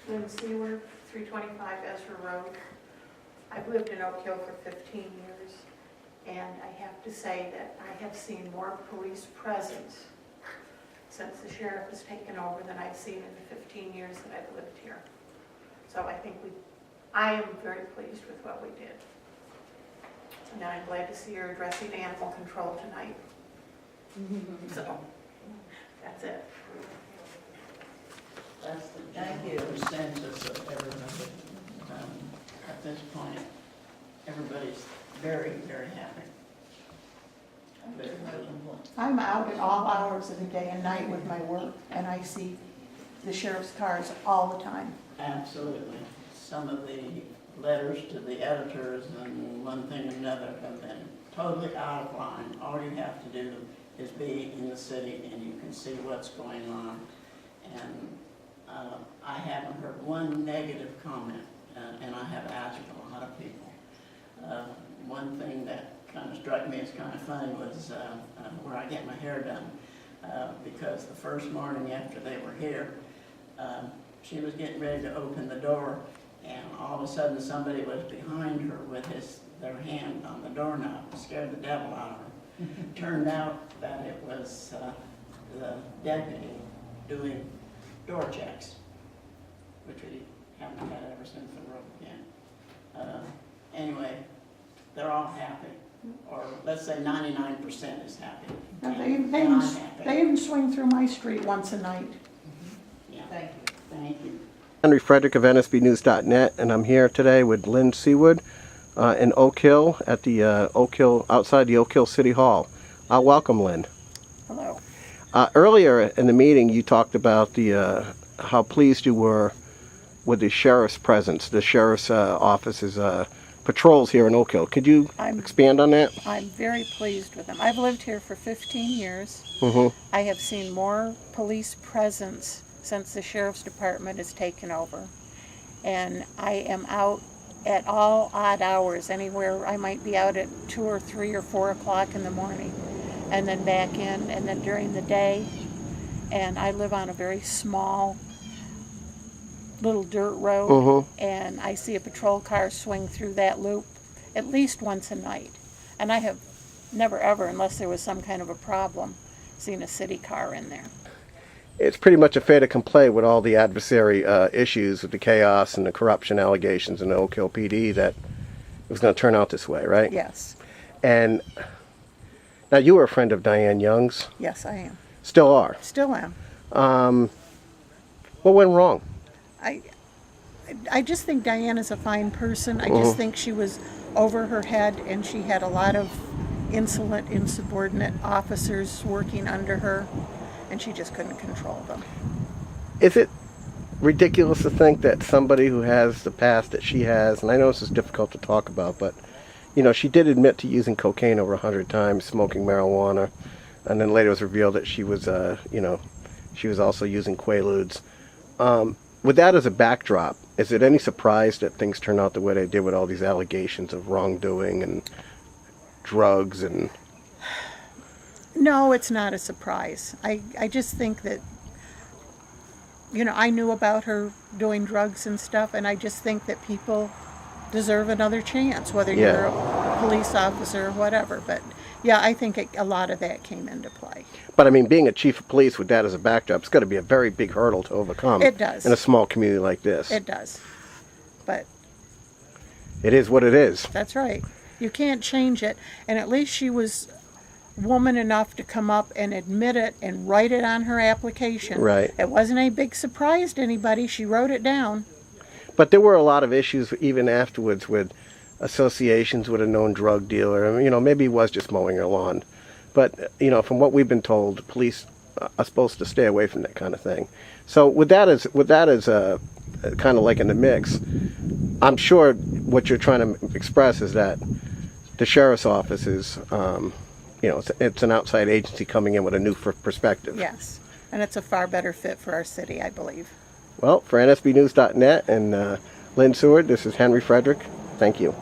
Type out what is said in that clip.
Lyn Seaward, 325 Ezra Road. I've lived in Oak Hill for 15 years, and I have to say that I have seen more police presence since the sheriff has taken over than I've seen in the 15 years that I've lived here. So I am very pleased with what we did. And I'm glad to see you're addressing animal control tonight. So, that's it. That's the consensus of everybody. At this point, everybody's very, very happy. I'm out at all hours of the day and night with my work, and I see the sheriff's cars all the time. Absolutely. Some of the letters to the editors and one thing and another have been totally out of line. All you have to do is be in the city and you can see what's going on. And I haven't heard one negative comment, and I have asked a lot of people. One thing that kind of struck me as kind of funny was where I get my hair done, because the first morning after they were here, she was getting ready to open the door, and all of a sudden somebody was behind her with their hand on the doorknob. It scared the devil out of her. Turned out that it was the deputy doing door checks, which we haven't had ever since the road began. Anyway, they're all happy, or let's say 99% is happy. And And I'm happy. they even swing through my street once a night. Yeah. Thank you. Thank you. Henry Frederick of NSBnews.net, and I'm here today with Lyn Seaward in Oak Hill at the outside the Oak Hill City Hall. Welcome, Lyn. Hello. Earlier in the meeting, you talked about how pleased you were with the sheriff's presence, the sheriff's office's patrols here in Oak Hill. Could you expand on that? I'm very pleased with them. I've lived here for 15 years. Mm-hmm. I have seen more police presence since the sheriff's department has taken over. And I am out at all odd hours, anywhere. I might be out at 2 or 3 or 4 o'clock in the morning, and then back in, and then during the day. And I live on a very small little dirt road, and I see a patrol car swing through that loop at least once a night. And I have never ever, unless there was some kind of a problem, seen a city car in there. It's pretty much a fait accompli with all the adversary issues with the chaos and the corruption allegations in the Oak Hill PD that it was going to turn out this way, right? Yes. And now you were a friend of Diane Young's. Yes, I am. Still are. Still am. What went wrong? I just think Diane is a fine person. I just think she was over her head, and she had a lot of insolent, insubordinate officers working under her, and she just couldn't control them. Is it ridiculous to think that somebody who has the past that she has, and I know this is difficult to talk about, but you know, she did admit to using cocaine over 100 times, smoking marijuana, and then later it was revealed that she was, she was also using Quaaludes. With that as a backdrop, is it any surprise that things turn out the way they did with all these allegations of wrongdoing and drugs and... No, it's not a surprise. I just think that, you know, I knew about her doing drugs and stuff, and I just think that people deserve another chance, whether you're a police officer or whatever. But yeah, I think a lot of that came into play. But I mean, being a chief of police with that as a backdrop, it's got to be a very big hurdle to overcome. It does. In a small community like this. It does. But it is what it is. that's right. You can't change it. And at least she was woman enough to come up and admit it and write it on her application. Right. It wasn't a big surprise to anybody. She wrote it down. But there were a lot of issues even afterwards with associations with a known drug dealer. I mean, you know, maybe he was just mowing her lawn. But, you know, from what we've been told, police are supposed to stay away from that kind of thing. So with that as kind of like in the mix, I'm sure what you're trying to express is that the sheriff's office is, you know, it's an outside agency coming in with a new perspective. Yes. And it's a far better fit for our city, I believe. Well, for NSBnews.net and Lyn Seaward, this is Henry Frederick. Thank you.